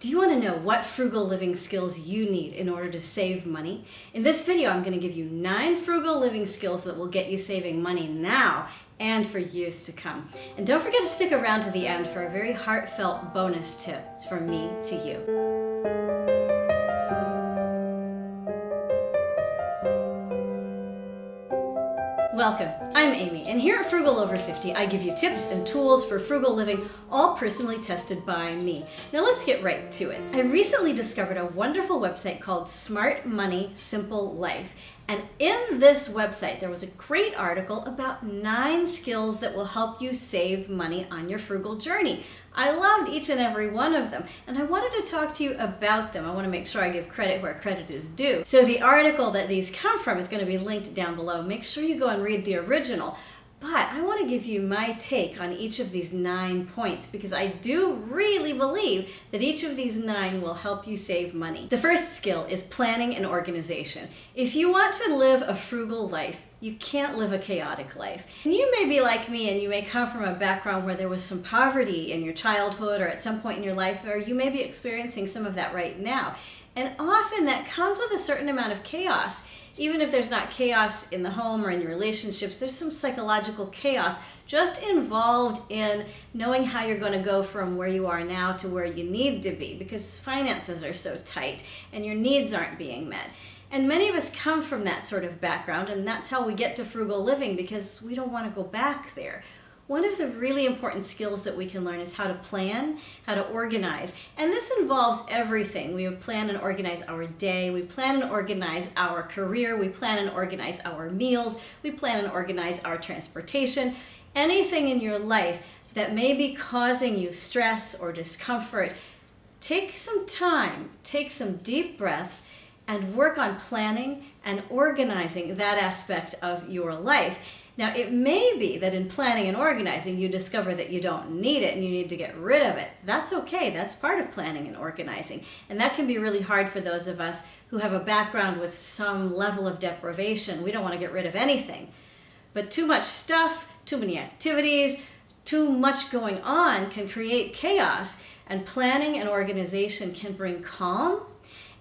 Do you want to know what frugal living skills you need in order to save money? In this video, I'm going to give you 9 frugal living skills that will get you saving money now and for years to come. And don't forget to stick around to the end for a very heartfelt bonus tip from me to you. Welcome, I'm Amy, and here at Frugal Over 50, I give you tips and tools for frugal living, all personally tested by me. Now let's get right to it. I recently discovered a wonderful website called Smart Money, Simple Life. And in this website, there was a great article about 9 skills that will help you save money on your frugal journey. I loved each and every one of them, and I wanted to talk to you about them. I want to make sure I give credit where credit is due. So the article that these come from is going to be linked down below. Make sure you go and read the original. But I want to give you my take on each of these 9 points because I do really believe that each of these 9 will help you save money. The first skill is planning and organization. If you want to live a frugal life, you can't live a chaotic life. And you may be like me and you may come from a background where there was some poverty in your childhood or at some point in your life, or you may be experiencing some of that right now. And often that comes with a certain amount of chaos. Even if there's not chaos in the home or in your relationships, there's some psychological chaos just involved in knowing how you're going to go from where you are now to where you need to be because finances are so tight and your needs aren't being met. And many of us come from that sort of background, and that's how we get to frugal living because we don't want to go back there. One of the really important skills that we can learn is how to plan, how to organize. And this involves everything. We plan and organize our day. We plan and organize our career. We plan and organize our meals. We plan and organize our transportation. Anything in your life that may be causing you stress or discomfort, take some time, take some deep breaths, and work on planning and organizing that aspect of your life. Now, it may be that in planning and organizing, you discover that you don't need it and you need to get rid of it. That's okay. That's part of planning and organizing. And that can be really hard for those of us who have a background with some level of deprivation. We don't want to get rid of anything. But too much stuff, too many activities, too much going on can create chaos. And planning and organization can bring calm,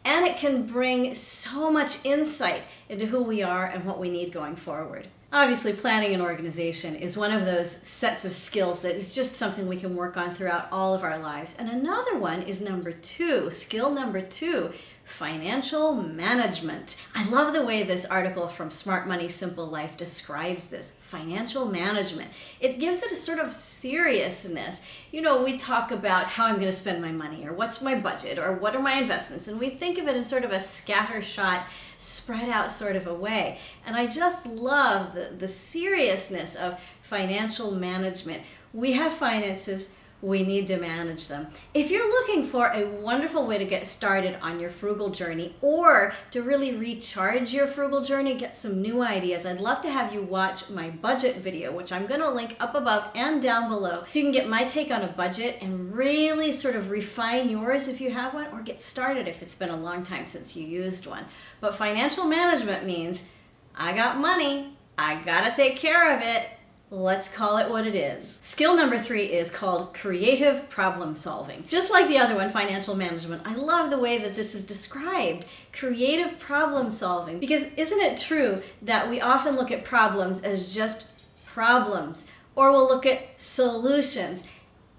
and it can bring so much insight into who we are and what we need going forward. Obviously, planning and organization is one of those sets of skills that is just something we can work on throughout all of our lives. And another one is number 2, skill number 2, financial management. I love the way this article from Smart Money, Simple Life describes this. Financial management. It gives it a sort of seriousness. You know, we talk about how I'm going to spend my money, or what's my budget, or what are my investments, and we think of it in sort of a scattershot, spread out sort of a way. And I just love the seriousness of financial management. We have finances. We need to manage them. If you're looking for a wonderful way to get started on your frugal journey or to really recharge your frugal journey, get some new ideas, I'd love to have you watch my budget video, which I'm going to link up above and down below. You can get my take on a budget and really sort of refine yours if you have one, or get started if it's been a long time since you used one. But financial management means I got money, I gotta take care of it. Let's call it what it is. Skill number 3 is called creative problem solving. Just like the other one, financial management, I love the way that this is described. Creative problem solving. Because isn't it true that we often look at problems as just problems, or we'll look at solutions,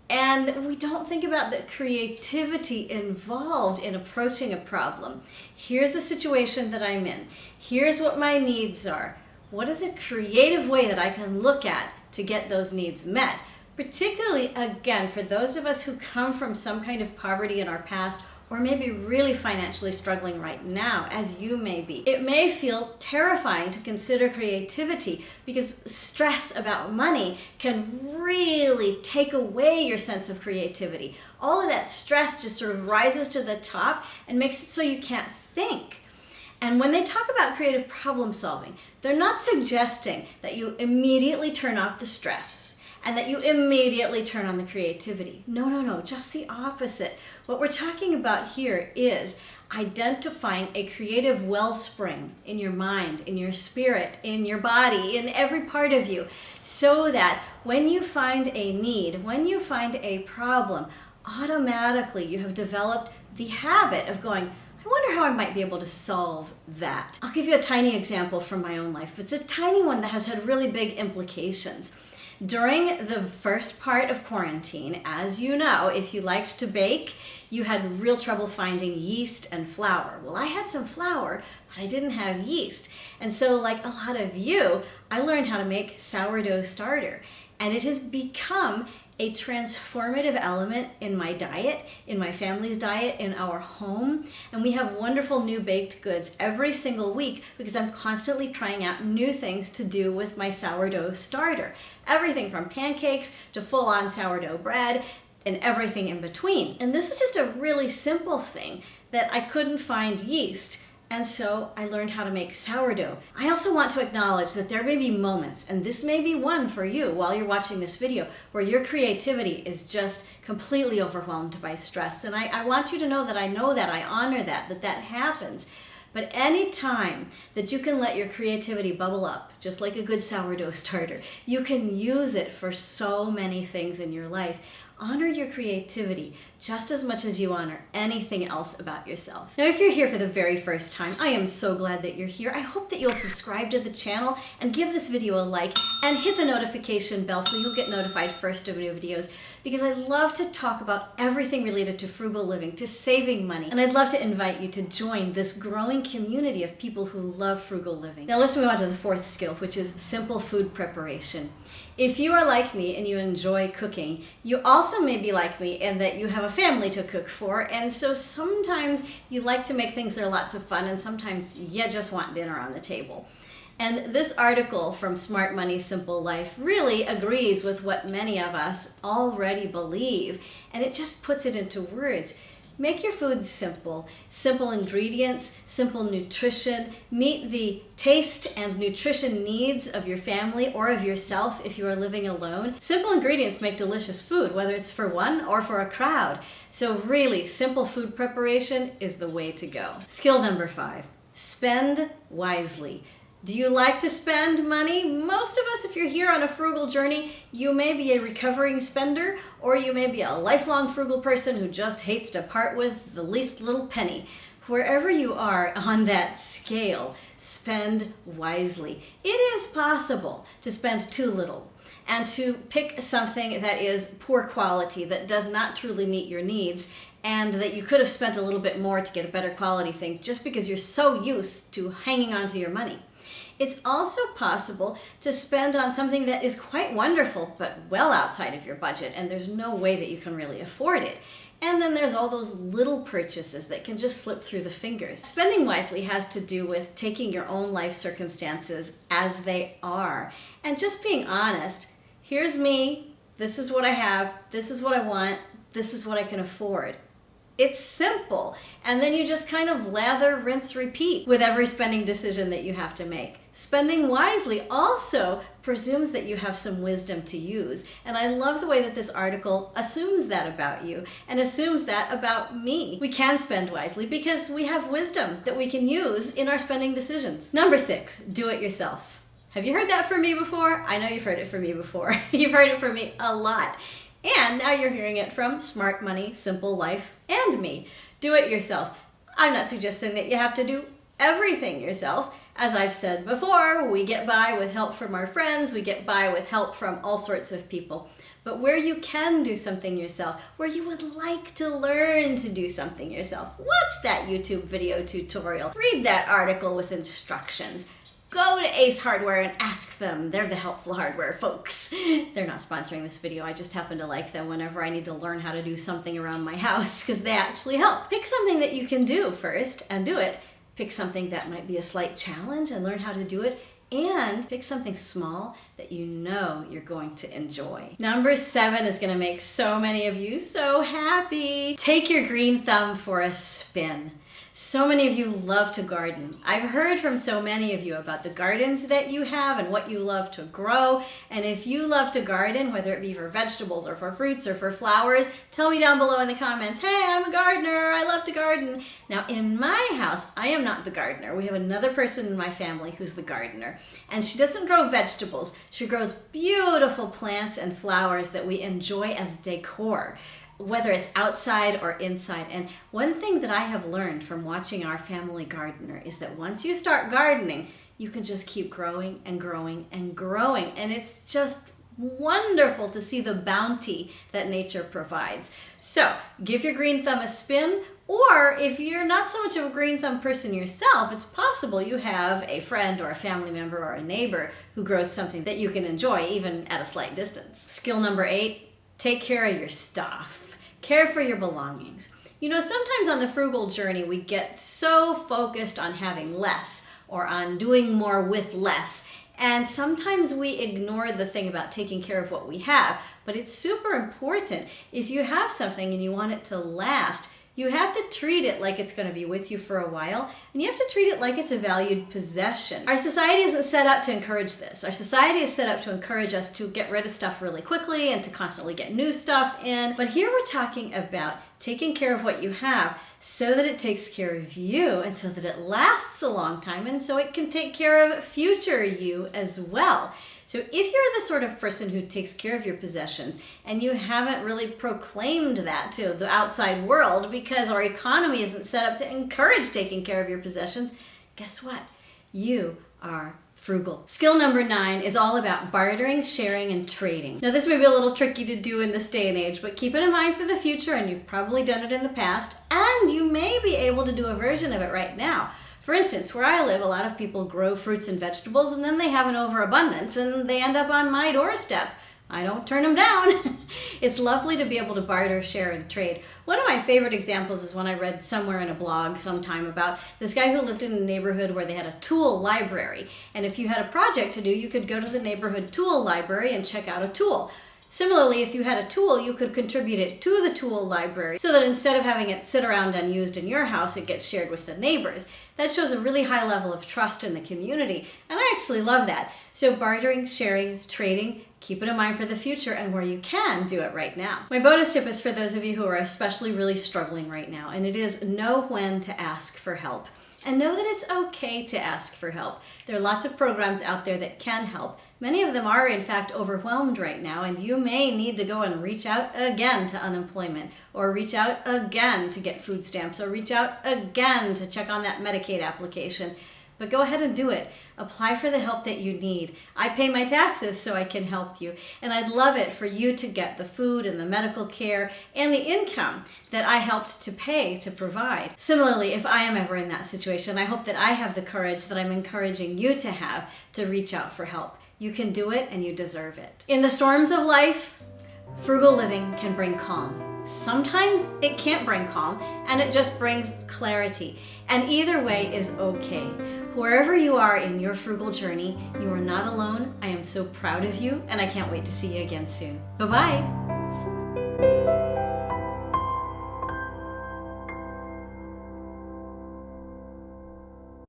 and we don't think about the creativity involved in approaching a problem. Here's the situation that I'm in. Here's what my needs are. What is a creative way that I can look at to get those needs met? Particularly, again, for those of us who come from some kind of poverty in our past, or maybe really financially struggling right now, as you may be. It may feel terrifying to consider creativity because stress about money can really take away your sense of creativity. All of that stress just sort of rises to the top and makes it so you can't think. And when they talk about creative problem solving, they're not suggesting that you immediately turn off the stress and that you immediately turn on the creativity. No, just the opposite. What we're talking about here is identifying a creative wellspring in your mind, in your spirit, in your body, in every part of you, so that when you find a need, when you find a problem, automatically you have developed the habit of going, I wonder how I might be able to solve that. I'll give you a tiny example from my own life. It's a tiny one that has had really big implications. During the first part of quarantine, as you know, if you liked to bake, you had real trouble finding yeast and flour. Well, I had some flour, but I didn't have yeast. And so like a lot of you, I learned how to make sourdough starter. And it has become a transformative element in my diet, in my family's diet, in our home. And we have wonderful new baked goods every single week because I'm constantly trying out new things to do with my sourdough starter. Everything from pancakes to full-on sourdough bread and everything in between. And this is just a really simple thing that I couldn't find yeast. And so I learned how to make sourdough. I also want to acknowledge that there may be moments, and this may be one for you while you're watching this video, where your creativity is just completely overwhelmed by stress. And I want you to know that I honor that happens. But any time that you can let your creativity bubble up, just like a good sourdough starter, you can use it for so many things in your life. Honor your creativity just as much as you honor anything else about yourself. Now, if you're here for the very first time, I am so glad that you're here. I hope that you'll subscribe to the channel and give this video a like and hit the notification bell so you'll get notified first of new videos, because I love to talk about everything related to frugal living, to saving money, and I'd love to invite you to join this growing community of people who love frugal living. Now let's move on to the fourth skill, which is simple food preparation. If you are like me and you enjoy cooking, you also may be like me in that you have a family to cook for, and so sometimes you like to make things that are lots of fun, and sometimes you just want dinner on the table. And this article from Smart Money, Simple Life really agrees with what many of us already believe, and it just puts it into words. Make your food simple. Simple ingredients, simple nutrition, meet the taste and nutrition needs of your family or of yourself if you are living alone. Simple ingredients make delicious food, whether it's for one or for a crowd. So really, simple food preparation is the way to go. Skill number 5, spend wisely. Do you like to spend money? Most of us, if you're here on a frugal journey, you may be a recovering spender, or you may be a lifelong frugal person who just hates to part with the least little penny. Wherever you are on that scale, spend wisely. It is possible to spend too little and to pick something that is poor quality, that does not truly meet your needs, and that you could have spent a little bit more to get a better quality thing just because you're so used to hanging on to your money. It's also possible to spend on something that is quite wonderful, but well outside of your budget, and there's no way that you can really afford it. And then there's all those little purchases that can just slip through the fingers. Spending wisely has to do with taking your own life circumstances as they are, and just being honest. Here's me, this is what I have, this is what I want, this is what I can afford. It's simple, and then you just kind of lather, rinse, repeat with every spending decision that you have to make. Spending wisely also presumes that you have some wisdom to use, and I love the way that this article assumes that about you and assumes that about me. We can spend wisely because we have wisdom that we can use in our spending decisions. Number 6, do it yourself. Have you heard that from me before? I know you've heard it from me before. You've heard it from me a lot. And now you're hearing it from Smart Money, Simple Life, and me. Do it yourself. I'm not suggesting that you have to do everything yourself. As I've said before, we get by with help from our friends, we get by with help from all sorts of people. But where you can do something yourself, where you would like to learn to do something yourself, watch that YouTube video tutorial, read that article with instructions. Go to Ace Hardware and ask them. They're the helpful hardware folks. They're not sponsoring this video. I just happen to like them whenever I need to learn how to do something around my house because they actually help. Pick something that you can do first and do it. Pick something that might be a slight challenge and learn how to do it. And pick something small that you know you're going to enjoy. Number 7 is going to make so many of you so happy. Take your green thumb for a spin. So many of you love to garden. I've heard from so many of you about the gardens that you have and what you love to grow. And if you love to garden, whether it be for vegetables or for fruits or for flowers, tell me down below in the comments, hey, I'm a gardener, I love to garden. Now in my house, I am not the gardener. We have another person in my family who's the gardener. And she doesn't grow vegetables. She grows beautiful plants and flowers that we enjoy as decor. whether it's outside or inside. And one thing that I have learned from watching our family gardener is that once you start gardening, you can just keep growing and growing and growing. And it's just wonderful to see the bounty that nature provides. So give your green thumb a spin, or if you're not so much of a green thumb person yourself, it's possible you have a friend or a family member or a neighbor who grows something that you can enjoy even at a slight distance. Skill number 8, take care of your stuff. Care for your belongings. You know, sometimes on the frugal journey, we get so focused on having less or on doing more with less. And sometimes we ignore the thing about taking care of what we have. But it's super important. If you have something and you want it to last, you have to treat it like it's going to be with you for a while, and you have to treat it like it's a valued possession. Our society isn't set up to encourage this. Our society is set up to encourage us to get rid of stuff really quickly and to constantly get new stuff in. But here we're talking about taking care of what you have so that it takes care of you and so that it lasts a long time and so it can take care of future you as well. So if you're the sort of person who takes care of your possessions and you haven't really proclaimed that to the outside world because our economy isn't set up to encourage taking care of your possessions, guess what? You are frugal. Skill number 9 is all about bartering, sharing, and trading. Now this may be a little tricky to do in this day and age, but keep it in mind for the future, and you've probably done it in the past, and you may be able to do a version of it right now. For instance, where I live, a lot of people grow fruits and vegetables and then they have an overabundance and they end up on my doorstep. I don't turn them down. It's lovely to be able to barter, share, and trade. One of my favorite examples is one I read somewhere in a blog sometime about this guy who lived in a neighborhood where they had a tool library. And if you had a project to do, you could go to the neighborhood tool library and check out a tool. Similarly, if you had a tool, you could contribute it to the tool library so that instead of having it sit around unused in your house, it gets shared with the neighbors. That shows a really high level of trust in the community, and I actually love that. So bartering, sharing, trading, keep it in mind for the future, and where you can, do it right now. My bonus tip is for those of you who are especially really struggling right now, and it is know when to ask for help. And know that it's okay to ask for help. There are lots of programs out there that can help. Many of them are, in fact, overwhelmed right now, and you may need to go and reach out again to unemployment, or reach out again to get food stamps, or reach out again to check on that Medicaid application. But go ahead and do it. Apply for the help that you need. I pay my taxes so I can help you, and I'd love it for you to get the food and the medical care and the income that I helped to pay to provide. Similarly, if I am ever in that situation, I hope that I have the courage that I'm encouraging you to have to reach out for help. You can do it and you deserve it. In the storms of life, frugal living can bring calm. Sometimes it can't bring calm and it just brings clarity. And either way is okay. Wherever you are in your frugal journey, you are not alone. I am so proud of you and I can't wait to see you again soon. Bye-bye.